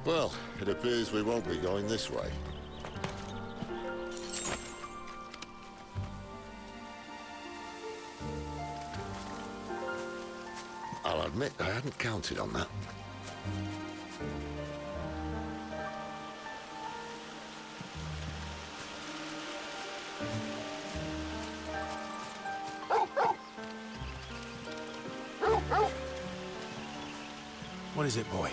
Well, it appears we won't be going this way. I'll admit I hadn't counted on that. What is it, boy?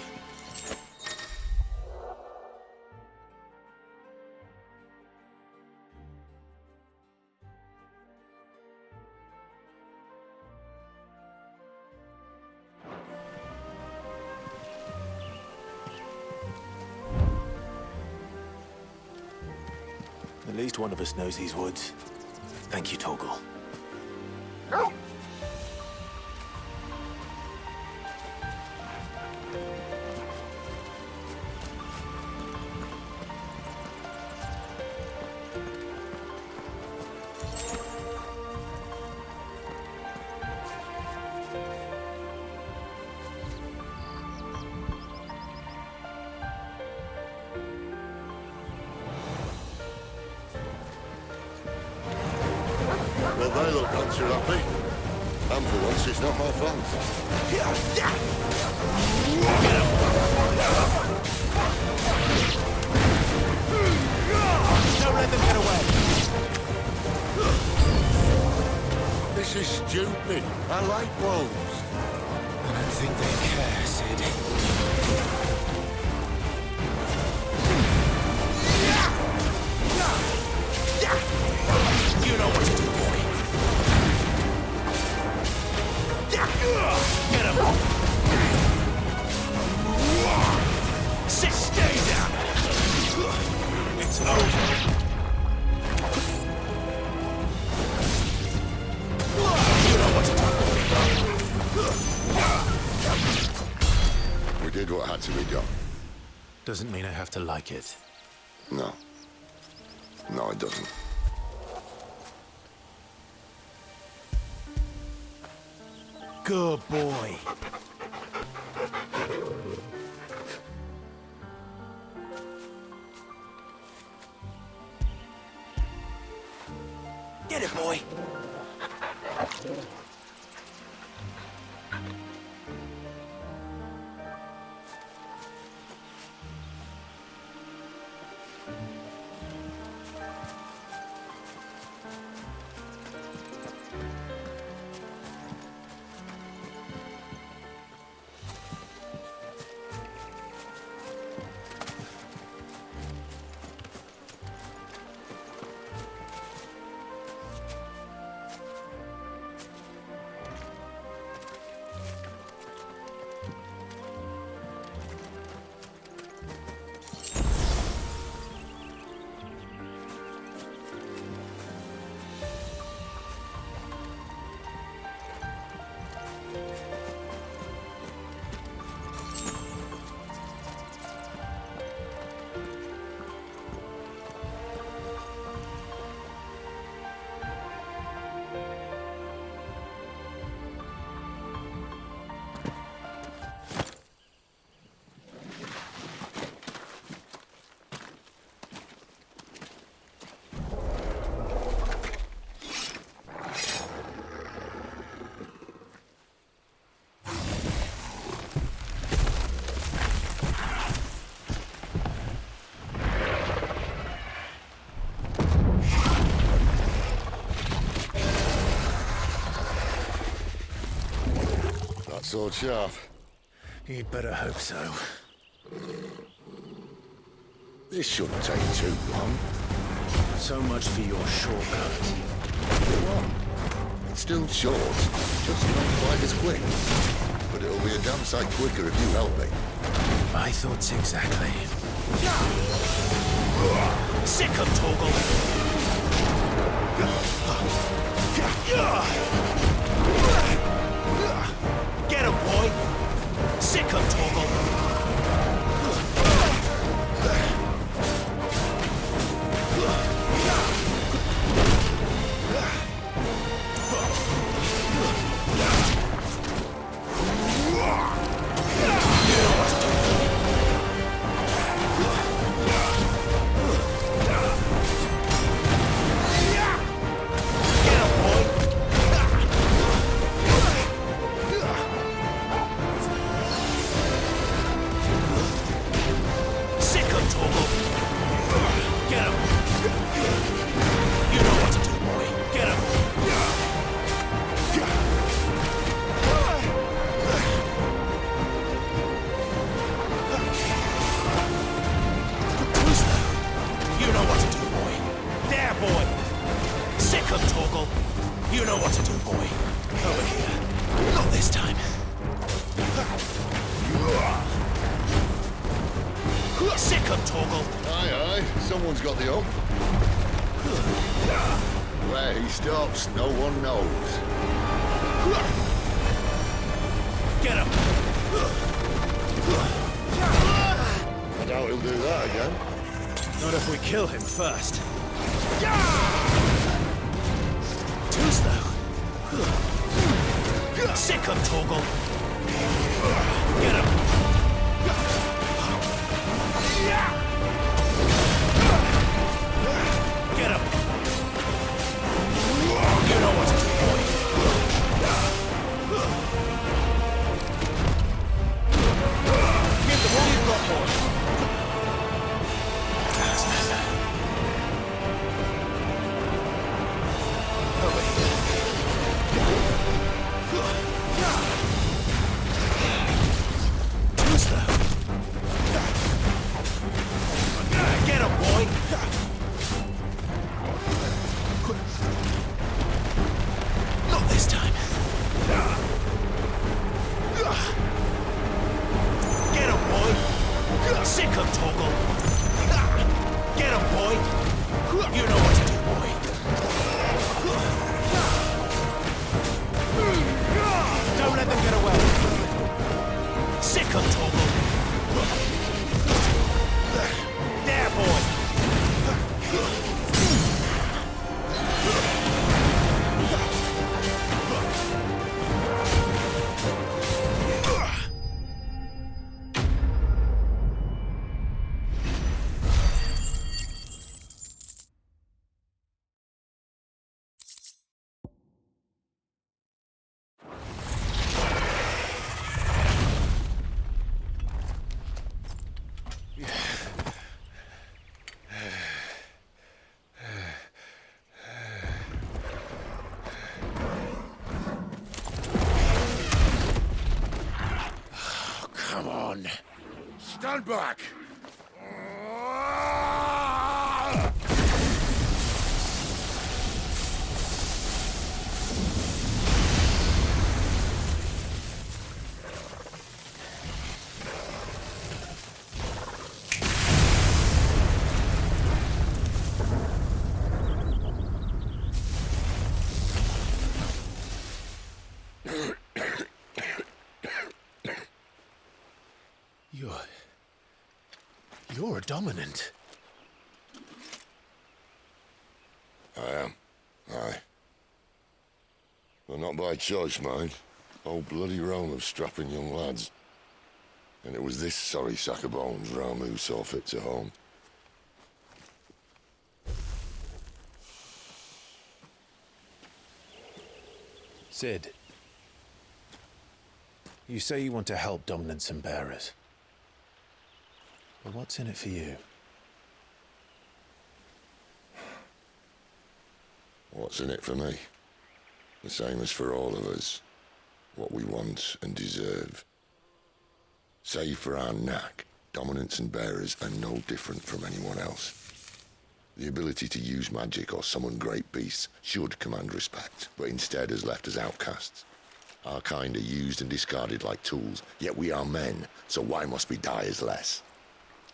At least one of us knows these woods. Thank you, Torgal. Well, they look not too happy. And for once, it's not my fault. Don't let them get away! This is stupid. I like wolves. I don't think they care, Sid. You know what to do, boy. Get him! Stay down! It's over! You know what to do. We did what had to be done. Doesn't mean I have to like it. No. No, it doesn't. Good boy. Get it, boy. Sword sharp. You'd better hope so. This shouldn't take too long. So much for your shortcut. What? It's still short, just not quite as quick. But it'll be a damn sight quicker if you help me. My thoughts exactly. Sick of Torgal! Get him, boy! Sick of Torgal! Sick 'em, Torgal. Aye, aye. Someone's got the hook. Where he stops, no one knows. Get him. I doubt he'll do that again. Not if we kill him first. Too slow. Sick 'em, Torgal. Get him. Get him. You know what to do, boy. Give them all you've got, boy. Too slow. Get him, boy. Not this time. Get him, boy. Sick 'em, Torgal. Get him, boy. You know what to do, boy. Don't let them get away. Sick 'em, Torgal. There, boy. Come on. Stand back! You're a dominant. I am. Aye. Well, not by choice, mind. Whole bloody realm of strapping young lads. And it was this sorry sack of bones Ramu saw fit to home. Sid, you say you want to help dominants and bearers. But what's in it for you? What's in it for me? The same as for all of us. What we want and deserve. Save for our knack, dominants and bearers are no different from anyone else. The ability to use magic or summon great beasts should command respect, but instead has left us outcasts. Our kind are used and discarded like tools, yet we are men, so why must we die as less?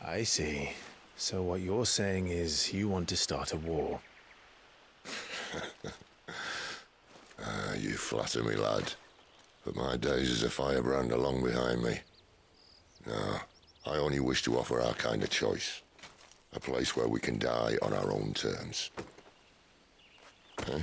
I see. So what you're saying is you want to start a war. You flatter me, lad. But my days as a firebrand are long behind me. No, I only wish to offer our kind a choice. A place where we can die on our own terms. Eh?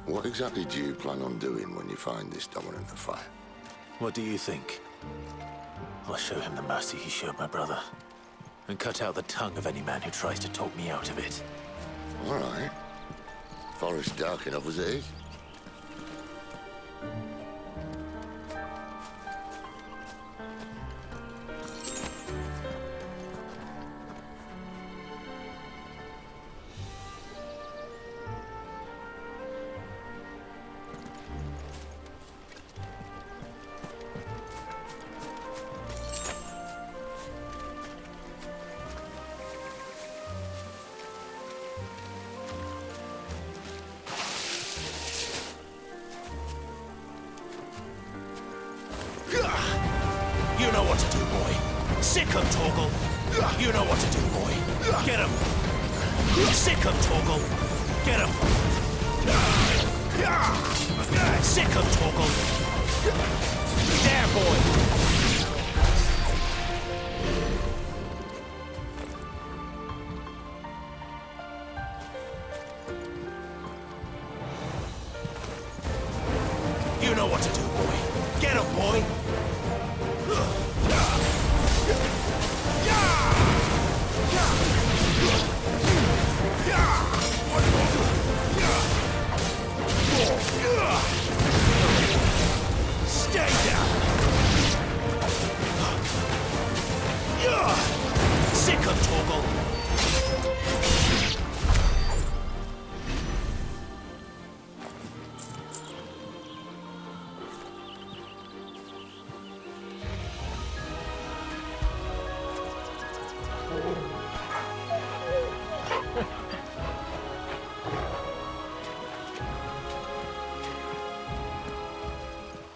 What exactly do you plan on doing when you find this dominant of fire? What do you think? I'll show him the mercy he showed my brother. And cut out the tongue of any man who tries to talk me out of it. All right. Forest dark enough as it is. Sick 'em, Torgal. You know what to do, boy. Get him. Sick 'em, Torgal. Get him. Sick 'em, Torgal. There, boy. You know what to do, boy. Get him, boy. Stay down. Sick of Torgal.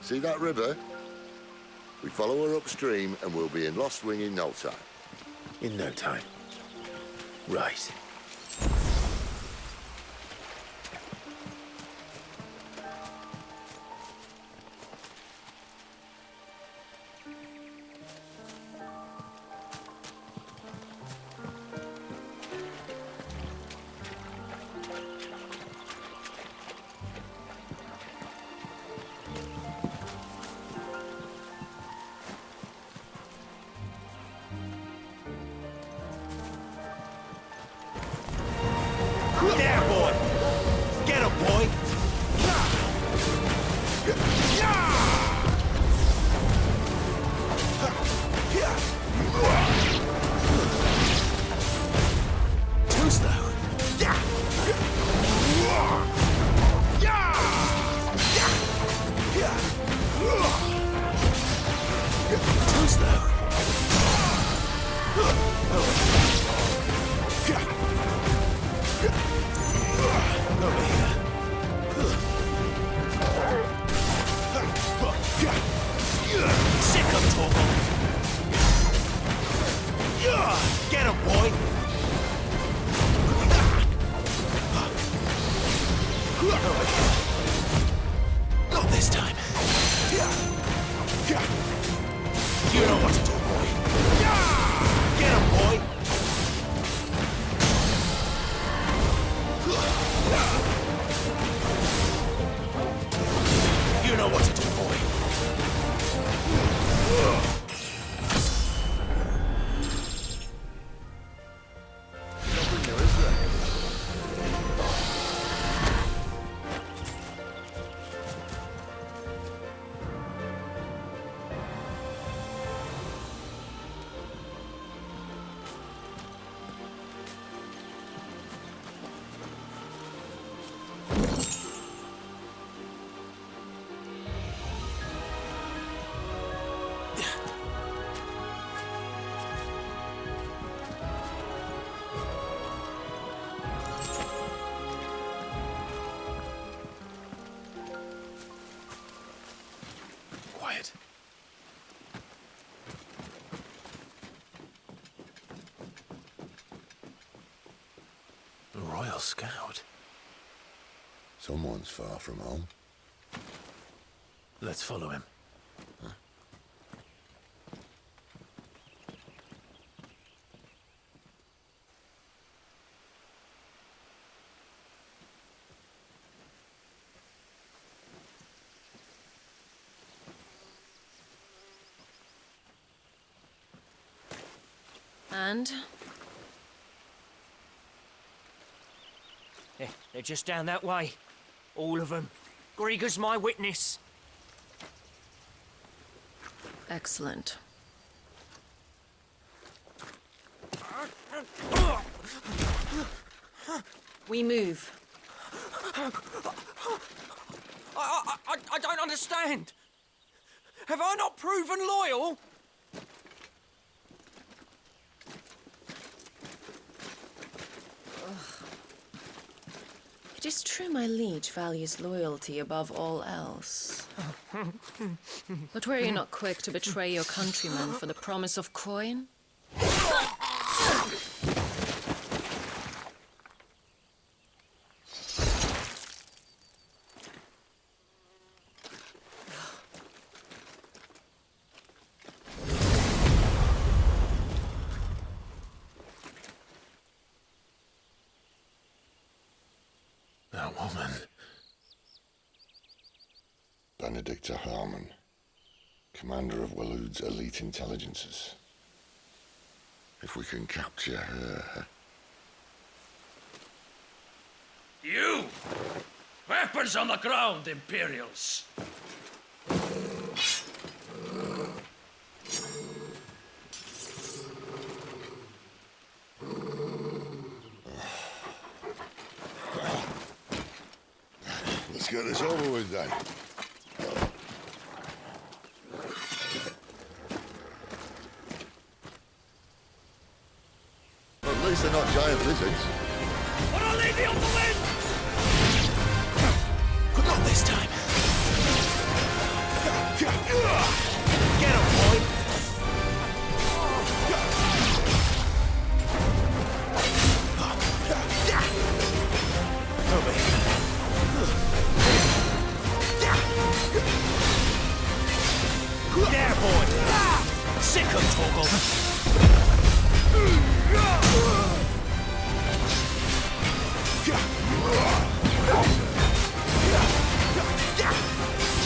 See that river? We follow her upstream and we'll be in Lost Wing in no time. In no time. Right. There, boy! Get him, boy! Too slow. Too slow. Over here. Sick of Torgal. Get him, boy. Over here. Not this time. You know what to do, boy. Get him, boy. You know what to do, boy. Nothing new, is there? Quiet. A Royal Scout. Someone's far from home. Let's follow him. And? They're just down that way. All of them. Grieger's my witness. Excellent. We move. I don't understand. Have I not proven loyal? It is true my liege values loyalty above all else. But were you not quick to betray your countrymen for the promise of coin? That woman. Benedicta Harmon, commander of Walood's elite intelligences. If we can capture her... You! Weapons on the ground, Imperials! Let's get this over with then. At least they're not giant lizards. But I'll leave you on the wind! Not this time. Get him, boy! Over here. There, boy! Sick of Torgal.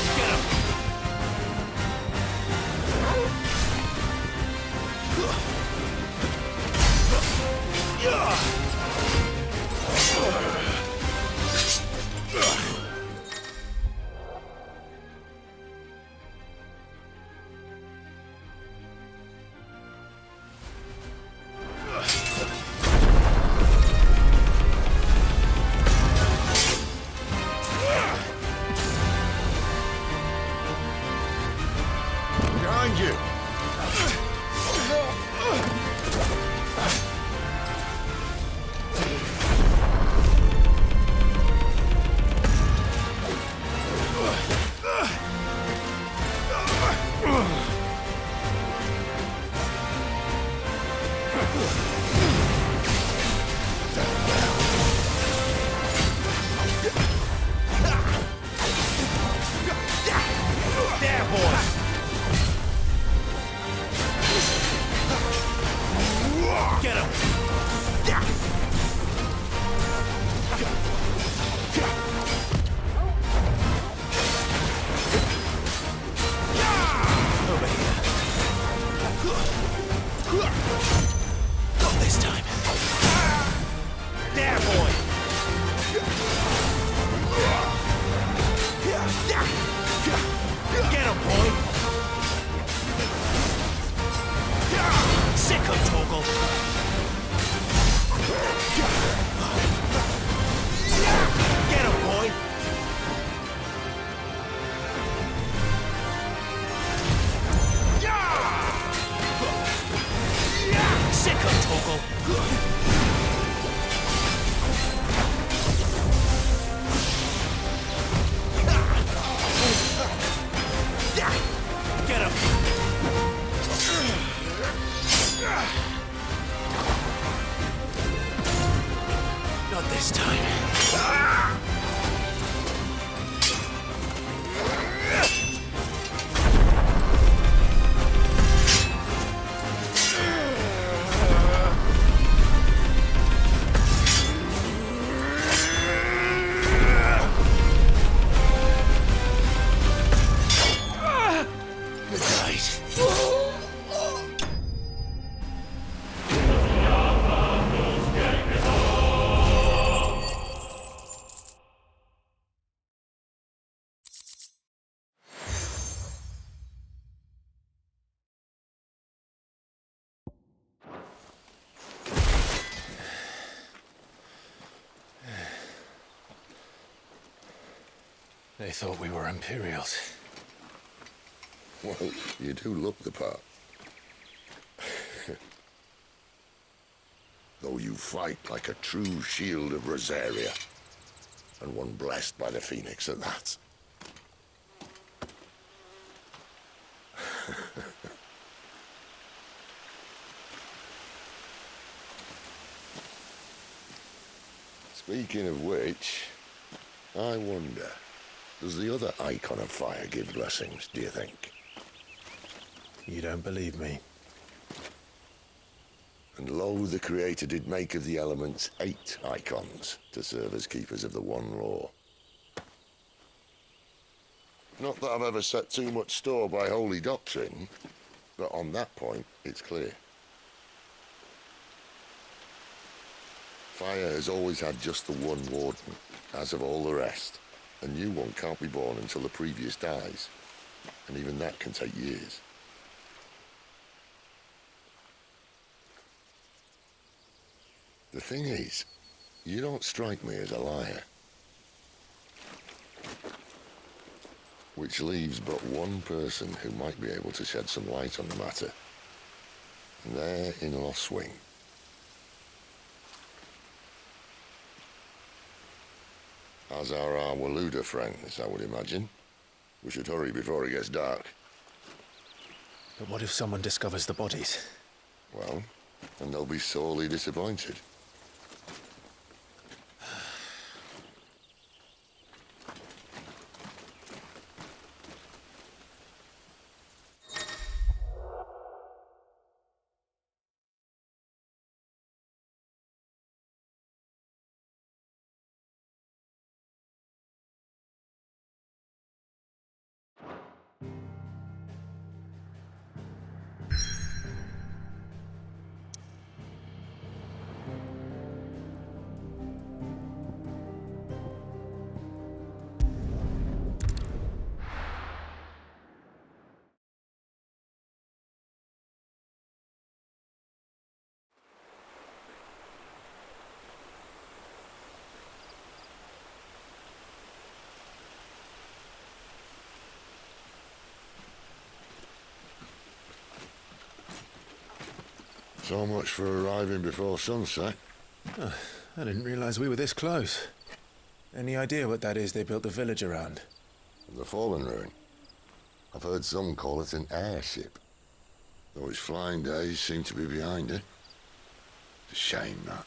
Get him! Behind you! There, boy! Get him! Over here. Not this time. There, boy! Get him, boy! Sick of Torgal. Get him, boy! Sick of Torgal. Get him! Not this time. Good night. They thought we were Imperials. Well, you do look the part. Though you fight like a true shield of Rosaria, and one blessed by the Phoenix at that. Speaking of which, I wonder, does the other icon of fire give blessings, do you think? You don't believe me? And lo, the Creator did make of the elements 8 icons to serve as keepers of the one law. Not that I've ever set too much store by holy doctrine, but on that point, it's clear. Fire has always had just the one warden, as of all the rest. A new one can't be born until the previous dies, and even that can take years. The thing is, you don't strike me as a liar. Which leaves but one person who might be able to shed some light on the matter. And they're in Lost Swing. As are our Waluda friends, I would imagine. We should hurry before it gets dark. But what if someone discovers the bodies? Well, and they'll be sorely disappointed. So much for arriving before sunset. Oh, I didn't realize we were this close. Any idea what that is they built the village around? The fallen ruin. I've heard some call it an airship. Though its flying days seem to be behind it. It's a shame, that.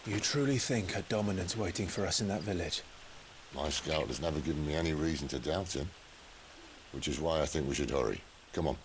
You truly think a dominant's waiting for us in that village? My scout has never given me any reason to doubt him. Which is why I think we should hurry. Come on.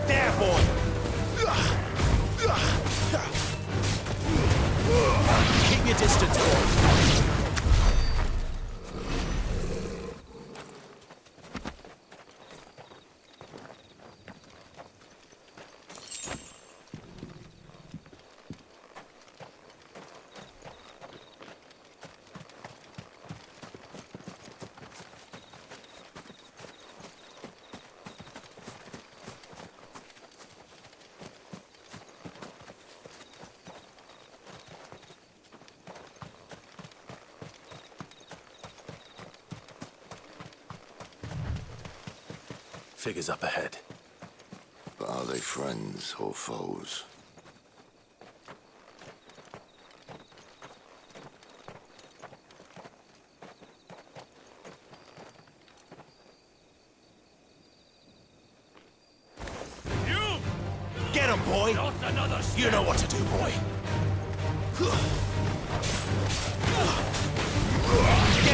There, boy! Keep your distance, boy. Figures up ahead. But are they friends or foes? You! Get him, boy! Not another step. You know what to do, boy. Get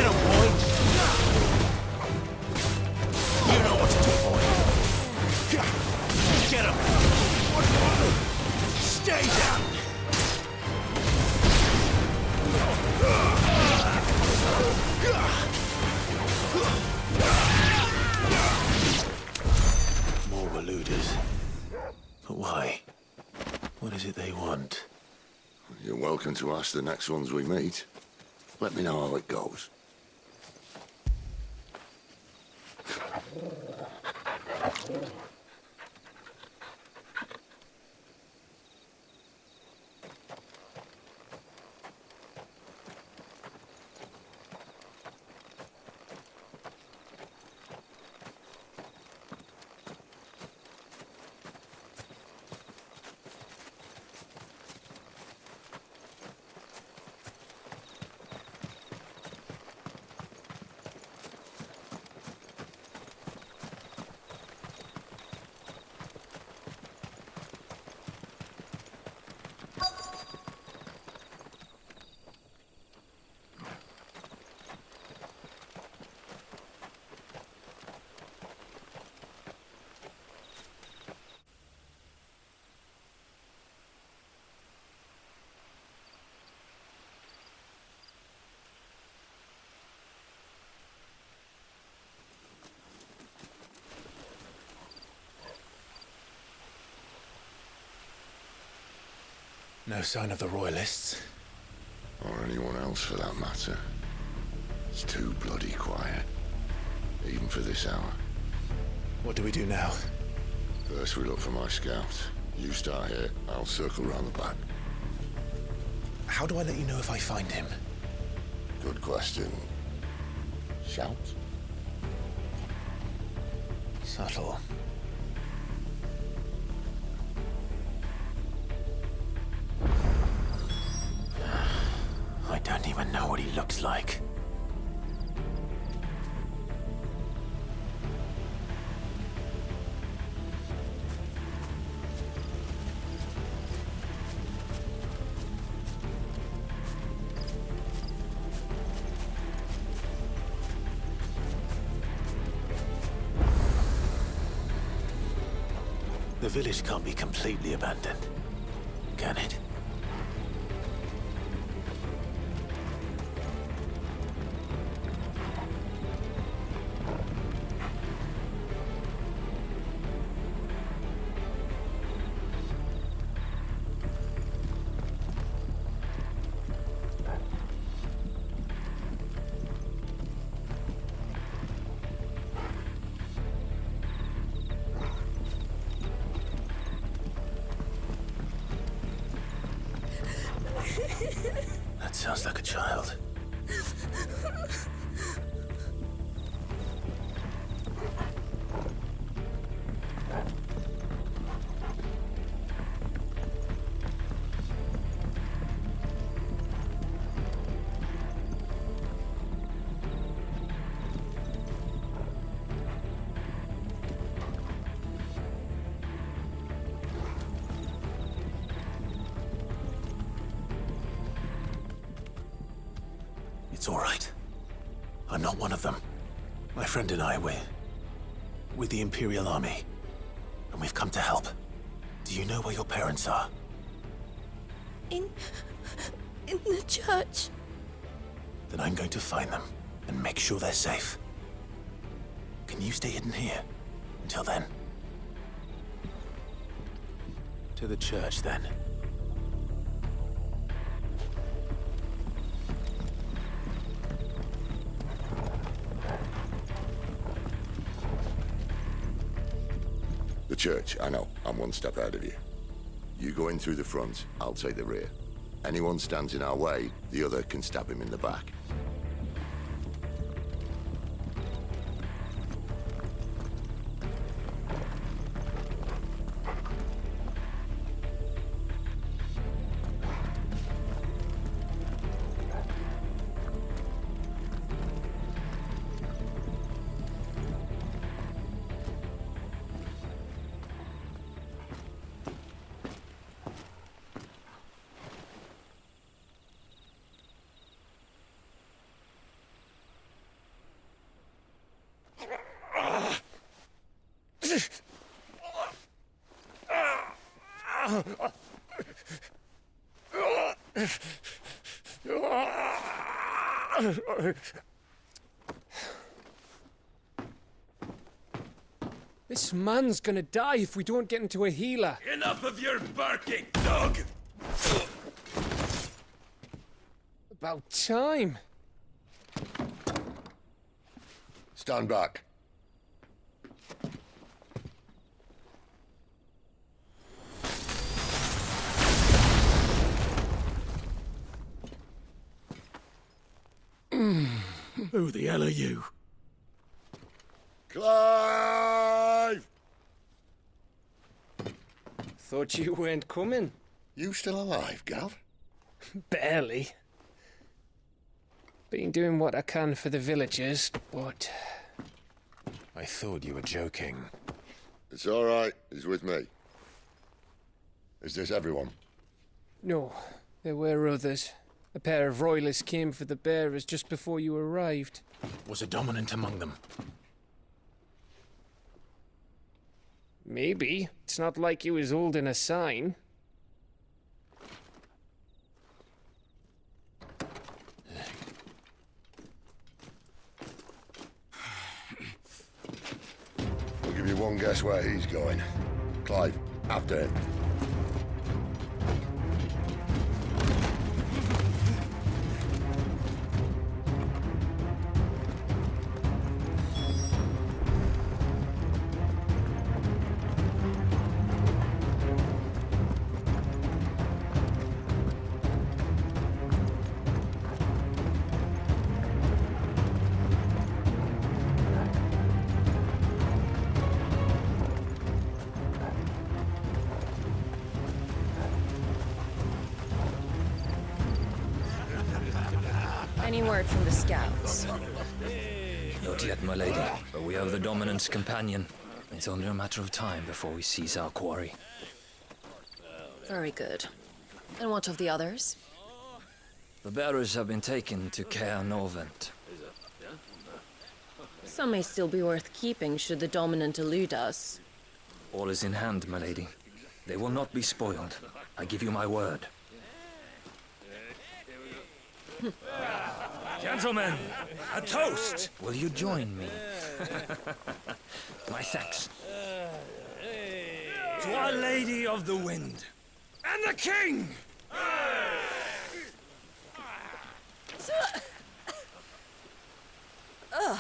welcome to ask the next ones we meet. Let me know how it goes. No sign of the Royalists. Or anyone else for that matter. It's too bloody quiet. Even for this hour. What do we do now? First we look for my scout. You start here, I'll circle round the back. How do I let you know if I find him? Good question. Shout? Subtle. I don't even know what he looks like. The village can't be completely abandoned, can it? That sounds like a child. It's all right. I'm not one of them. My friend and I, we're with the Imperial Army. And we've come to help. Do you know where your parents are? In the church. Then I'm going to find them and make sure they're safe. Can you stay hidden here until then? To the church, then. The church, I know. I'm one step ahead of you. You go in through the front, I'll take the rear. Anyone stands in our way, the other can stab him in the back. This man's gonna die if we don't get into a healer. Enough of your barking, dog! About time. Stand back. Who the hell are you? Clive! Thought you weren't coming. You still alive, Gav? Barely. Been doing what I can for the villagers, but... I thought you were joking. It's all right. He's with me. Is this everyone? No, there were others. A pair of royalists came for the bearers just before you arrived. Was a dominant among them? Maybe. It's not like he was holding a sign. I'll give you one guess where he's going. Clive, after him. Any word from the scouts? Not yet, my lady, but we have the dominant's companion. It's only a matter of time before we seize our quarry. Very good. And what of the others? The bearers have been taken to Caer Novent. Some may still be worth keeping should the dominant elude us. All is in hand, my lady. They will not be spoiled. I give you my word. Gentlemen, a toast! Will you join me? My thanks. To Our Lady of the Wind. And the King! The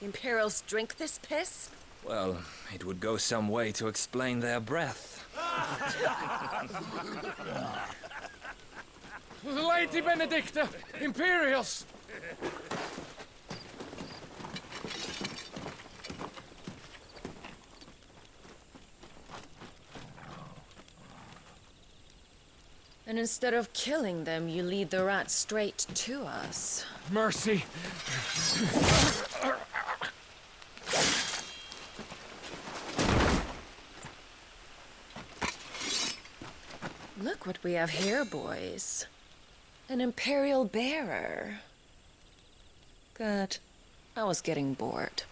Imperials drink this piss? Well, it would go some way to explain their breath. Lady Benedicta! Imperials! And instead of killing them, you lead the rats straight to us. Mercy! Look what we have here, boys. An Imperial bearer. Good. I was getting bored.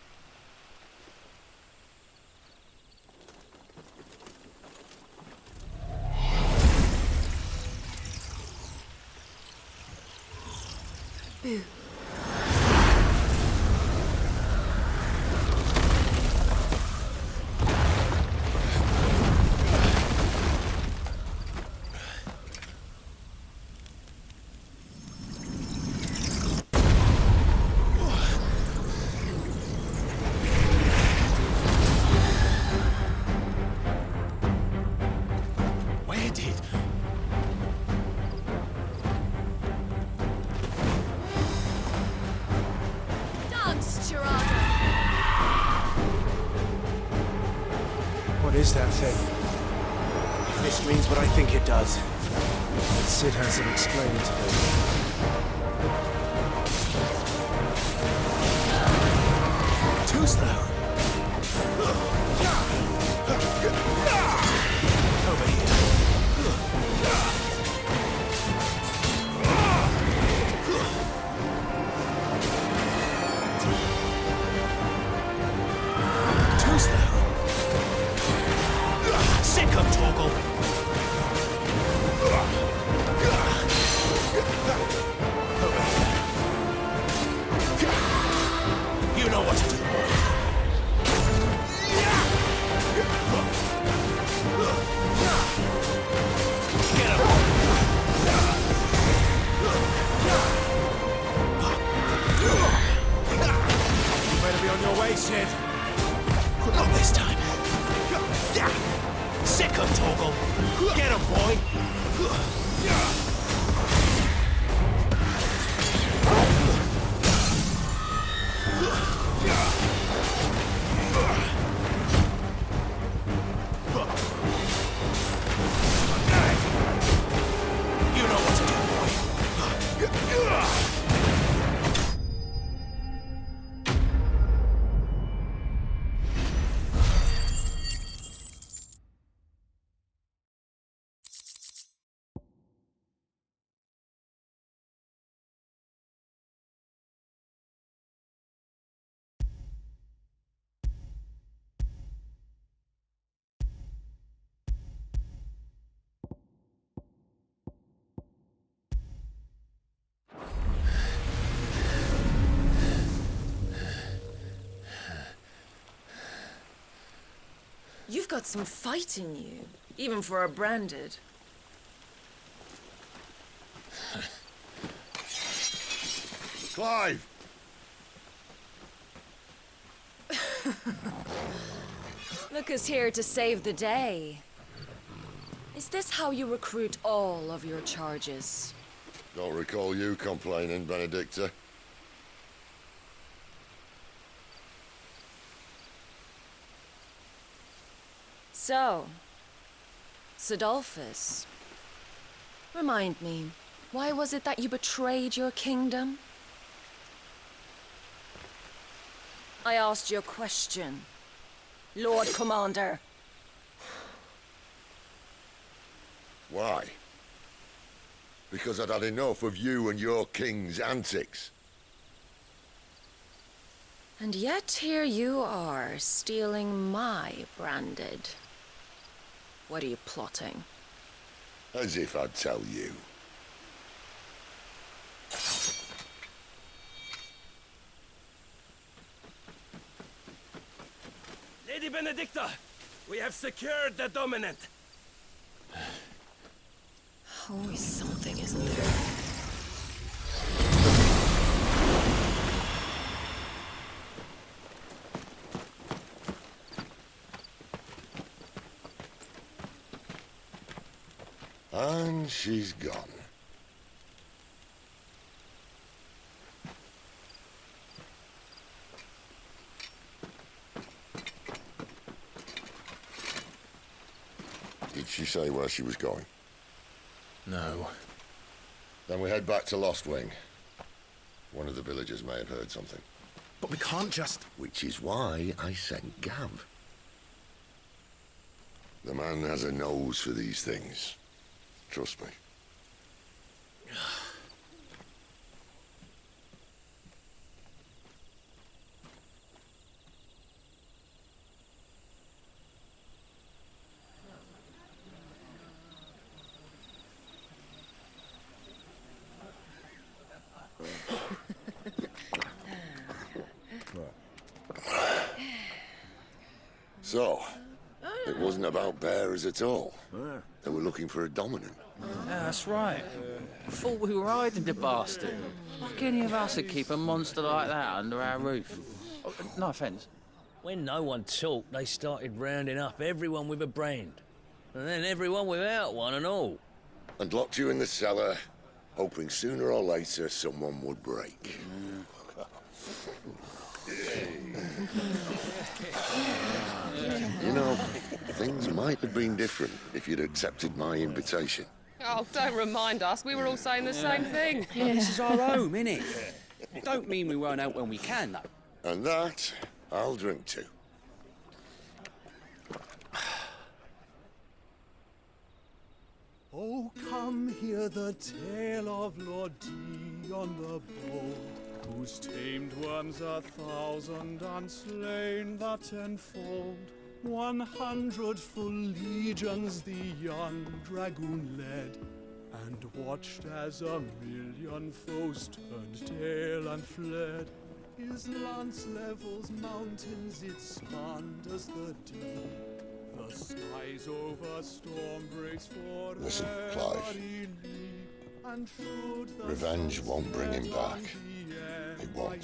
Boo. Where did... What is that thing? If this means what I think it does, Sid has some explaining to do. Too slow. Over here. Too slow. Sick of Torgal. got some fight in you, even for a branded. Clive! Look who's here to save the day. Is this how you recruit all of your charges? Don't recall you complaining, Benedicta. So, Sidolphus, remind me, why was it that you betrayed your kingdom? I asked you a question, Lord Commander. Why? Because I'd had enough of you and your king's antics. And yet here you are, stealing my branded. What are you plotting? As if I'd tell you. Lady Benedicta, we have secured the dominant. Always something, isn't there? And she's gone. Did she say where she was going? No. Then we head back to Lost Wing. One of the villagers may have heard something. But we can't just... Which is why I sent Gav. The man has a nose for these things. Trust me. So, it wasn't about bearers at all. They were looking for a dominant. Yeah, that's right. Thought we were hiding the bastard. Like any of us would keep a monster like that under our roof. Oh, no offence. When no one talked, they started rounding up everyone with a brand. And then everyone without one and all. And locked you in the cellar, hoping sooner or later someone would break. You know, things might have been different if you'd accepted my invitation. Oh, don't remind us. We were all saying the same thing. This is our home, innit? Don't mean we won't out when we can, though. And that, I'll drink to. Oh, come hear the tale of Lord Dion the Bold, who's tamed worms 1,000 and slain the tenfold. 100 full legions the young dragoon led, and watched as 1,000,000 foes turned tail and fled. His lance levels mountains, it spanned as the deep. The skies over storm breaks for Listen, Clive. Revenge won't bring him back. It won't.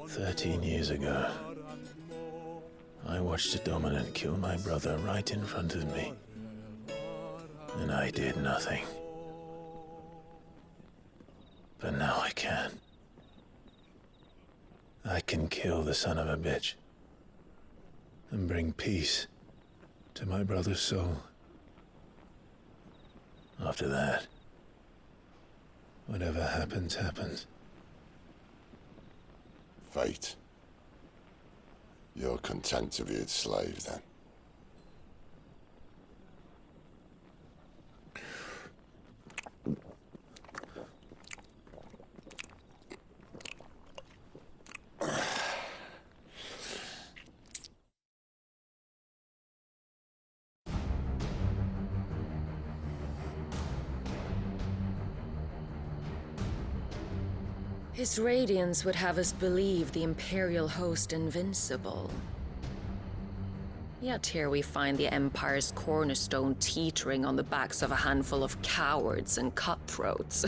13 years ago, I watched a dominant kill my brother right in front of me. And I did nothing. But now I can. I can kill the son of a bitch. And bring peace to my brother's soul. After that, whatever happens, happens. Fate. You're content to be its slave, then? His radiance would have us believe the Imperial host invincible. Yet here we find the Empire's cornerstone teetering on the backs of a handful of cowards and cutthroats.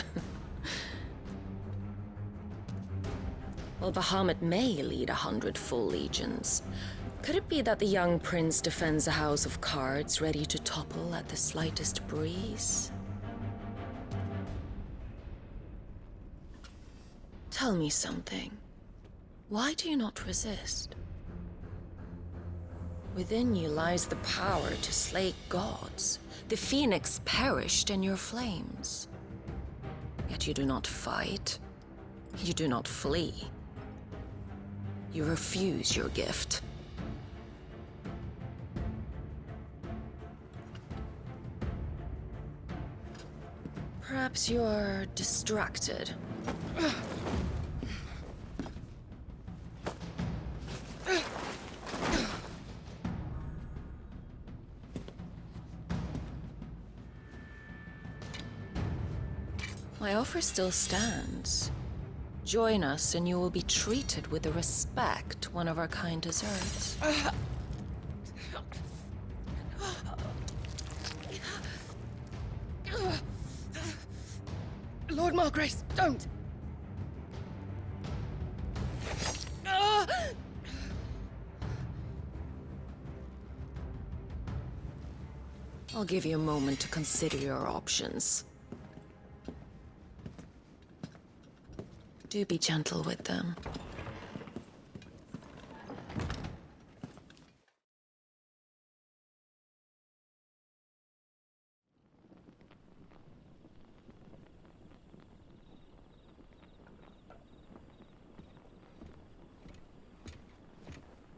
Well, Bahamut may lead 100 full legions. Could it be that the young prince defends a house of cards ready to topple at the slightest breeze? Tell me something. Why do you not resist? Within you lies the power to slay gods. The phoenix perished in your flames. Yet you do not fight. You do not flee. You refuse your gift. Perhaps you're distracted. My offer still stands. Join us and you will be treated with the respect one of our kind deserves. Lord Margrace, don't! I'll give you a moment to consider your options. Do be gentle with them.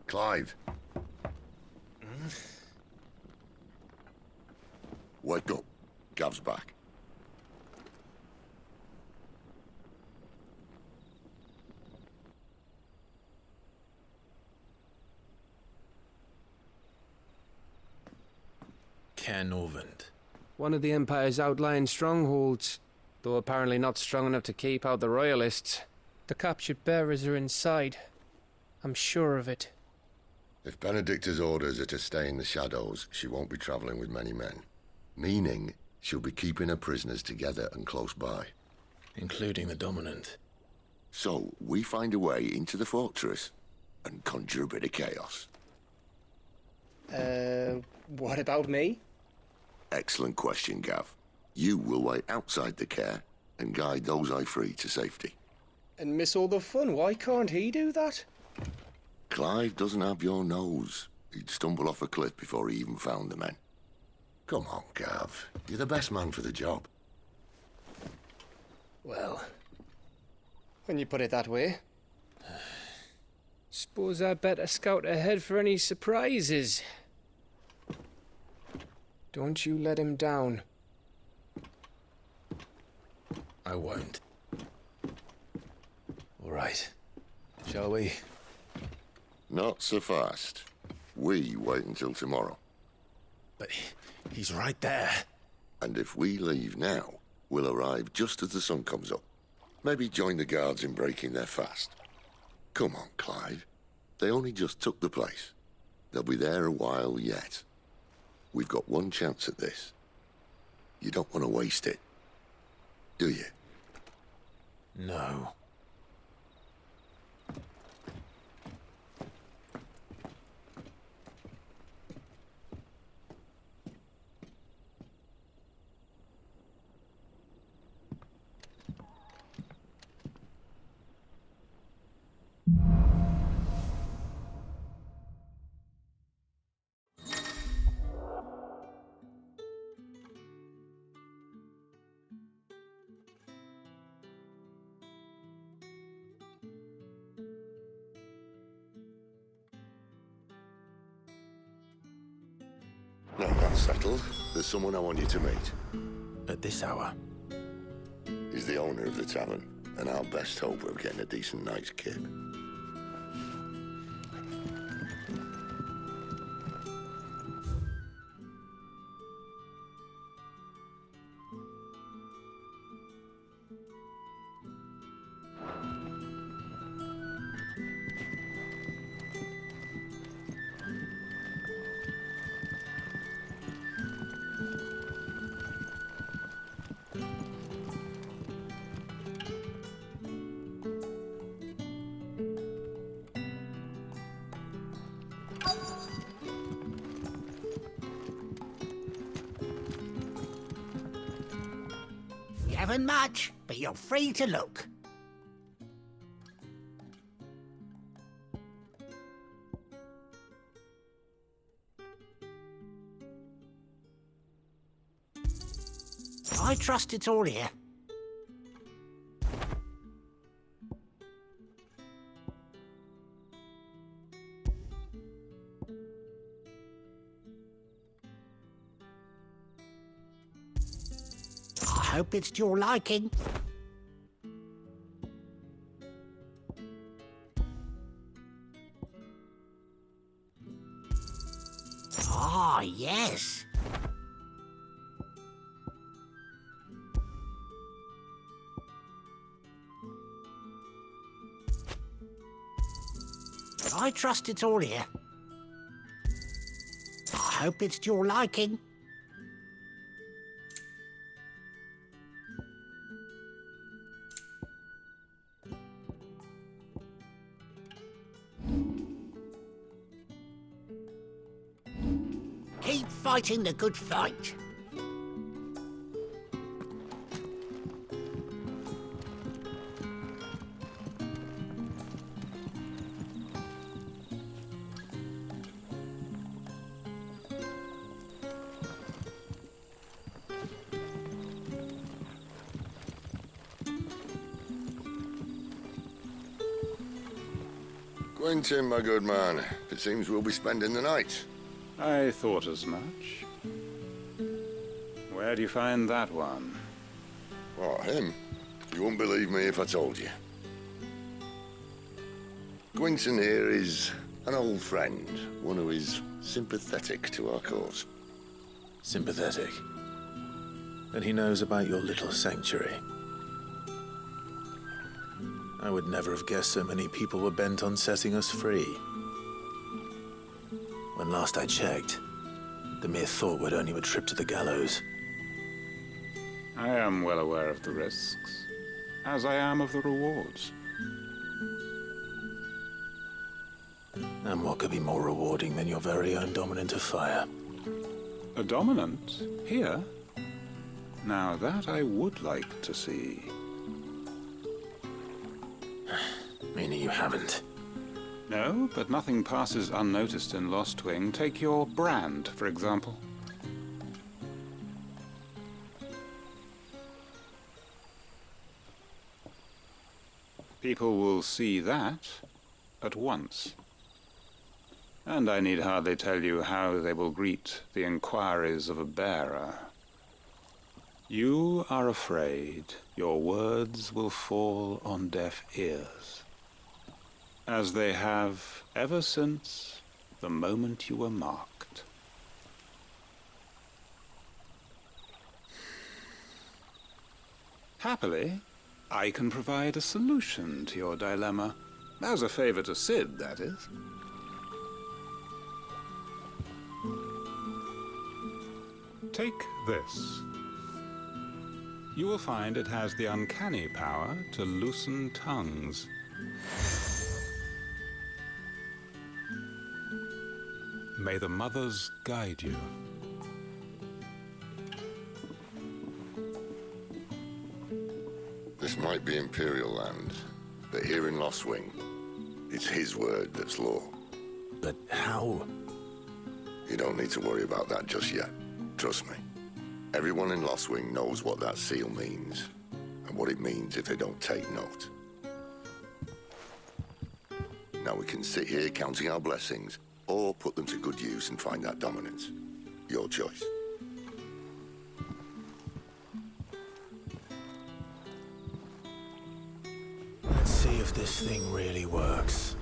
Clive. Wake up. Gav's back. Cairnorvand. One of the Empire's outlying strongholds, though apparently not strong enough to keep out the Royalists. The captured bearers are inside. I'm sure of it. If Benedicta's orders are to stay in the shadows, she won't be traveling with many men. Meaning, she'll be keeping her prisoners together and close by. Including the Dominant. So, we find a way into the fortress and conjure a bit of chaos. What about me? Excellent question, Gav. You will wait outside the care and guide those I free to safety. And miss all the fun. Why can't he do that? Clive doesn't have your nose. He'd stumble off a cliff before he even found the men. Come on, Gav. You're the best man for the job. Well, when you put it that way. Suppose I'd better scout ahead for any surprises. Don't you let him down. I won't. All right. Shall we? Not so fast. We wait until tomorrow. But he's right there. And if we leave now, we'll arrive just as the sun comes up. Maybe join the guards in breaking their fast. Come on, Clive. They only just took the place. They'll be there a while yet. We've got one chance at this. You don't want to waste it, do you? No. Now that's settled. There's someone I want you to meet. At this hour? He's the owner of the tavern, and our best hope of getting a decent night's kib. Haven't much, but you're free to look. I trust it's all here. I hope it's to your liking. Ah, yes. I trust it's all here. I hope it's to your liking. Keep fighting the good fight. Quentin, my good man, it seems we'll be spending the night. I thought as much. Where do you find that one? What, him? You wouldn't believe me if I told you. Quentin here is an old friend, one who is sympathetic to our cause. Sympathetic? Then he knows about your little sanctuary. I would never have guessed so many people were bent on setting us free. When last I checked, the mere thought would earn you a trip to the gallows. I am well aware of the risks, as I am of the rewards. And what could be more rewarding than your very own dominant of fire? A dominant? Here? Now that I would like to see. Meaning you haven't? No, but nothing passes unnoticed in Lost Wing. Take your brand, for example. People will see that at once. And I need hardly tell you how they will greet the inquiries of a bearer. You are afraid your words will fall on deaf ears, as they have ever since the moment you were marked. Happily, I can provide a solution to your dilemma. As a favor to Sid, that is. Take this. You will find it has the uncanny power to loosen tongues. May the mothers guide you. This might be Imperial land, but here in Lost Wing, it's his word that's law. But how? You don't need to worry about that just yet. Trust me. Everyone in Lost Wing knows what that seal means, and what it means if they don't take note. Now we can sit here counting our blessings, or put them to good use and find that dominance. Your choice. Let's see if this thing really works.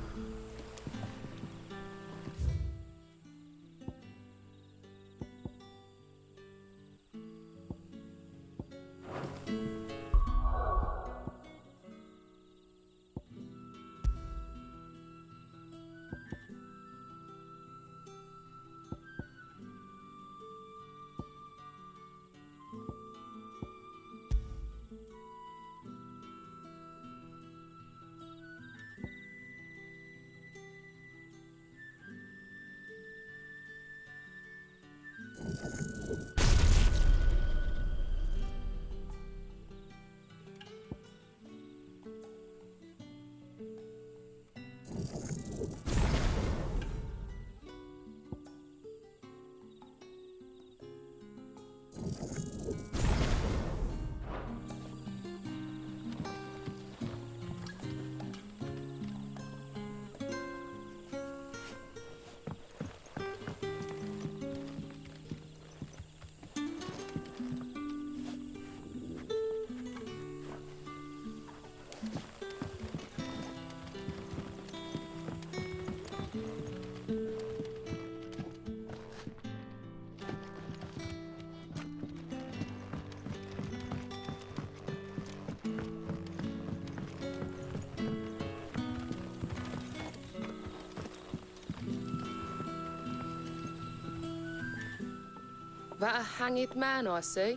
That a hanged man, I see.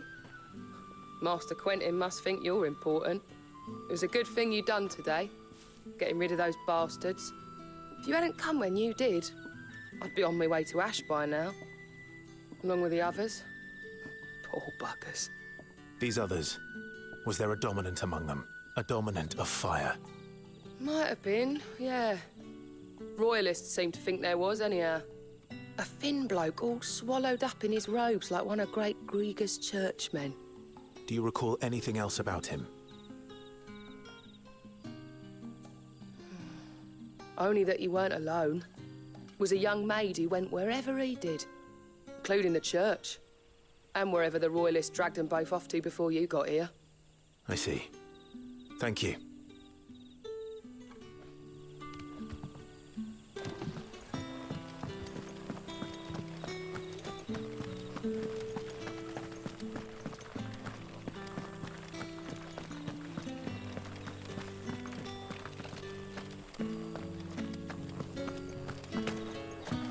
Master Quentin must think you're important. It was a good thing you done today, getting rid of those bastards. If you hadn't come when you did, I'd be on my way to Ash by now, along with the others. Poor buggers. These others, was there a dominant among them? A dominant of fire? Might have been, yeah. Royalists seem to think there was, anyhow. A thin bloke all swallowed up in his robes like one of Great Grieger's churchmen. Do you recall anything else about him? Only that he weren't alone. Was a young maid who went wherever he did, including the church, and wherever the Royalists dragged them both off to before you got here. I see. Thank you.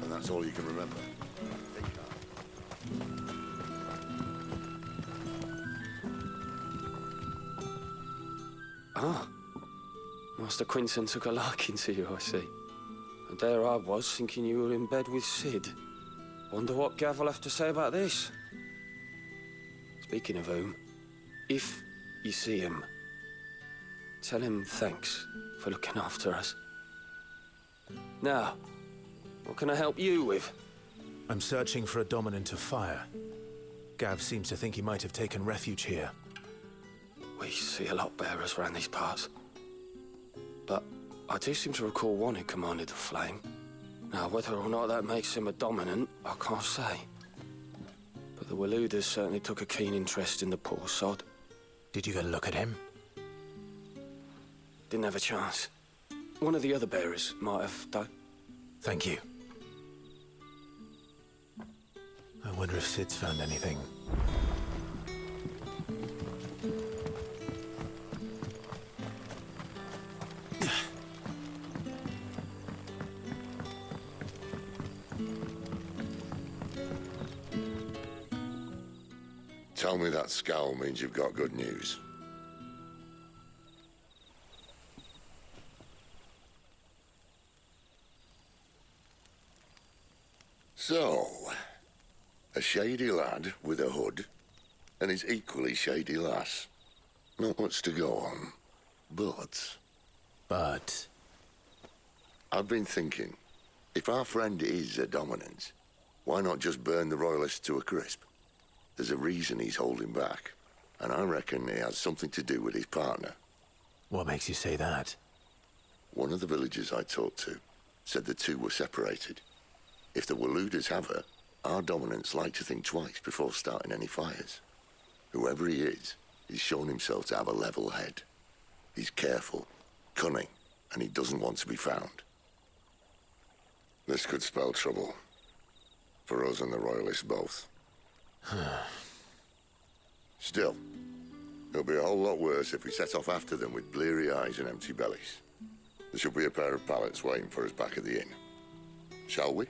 And that's all you can remember. Ah, Master Quinton took a liking to you, I see. And there I was, thinking you were in bed with Sid. Wonder what Gav will have to say about this. Speaking of whom, if you see him, tell him thanks for looking after us. Now, what can I help you with? I'm searching for a dominant of fire. Gav seems to think he might have taken refuge here. We see a lot bearers around these parts. But I do seem to recall one who commanded the flame. Now, whether or not that makes him a dominant, I can't say. But the Waluders certainly took a keen interest in the poor sod. Did you get a look at him? Didn't have a chance. One of the other bearers might have done. Thank you. I wonder if Sid's found anything. Tell me that scowl means you've got good news. So, a shady lad with a hood and his equally shady lass. Not much to go on, but... I've been thinking, if our friend is a dominant, why not just burn the Royalists to a crisp? There's a reason he's holding back, and I reckon he has something to do with his partner. What makes you say that? One of the villagers I talked to said the two were separated. If the Waluders have her, our dominants like to think twice before starting any fires. Whoever he is, he's shown himself to have a level head. He's careful, cunning, and he doesn't want to be found. This could spell trouble. For us and the Royalists both. Still, it'll be a whole lot worse if we set off after them with bleary eyes and empty bellies. There should be a pair of pallets waiting for us back at the inn. Shall we?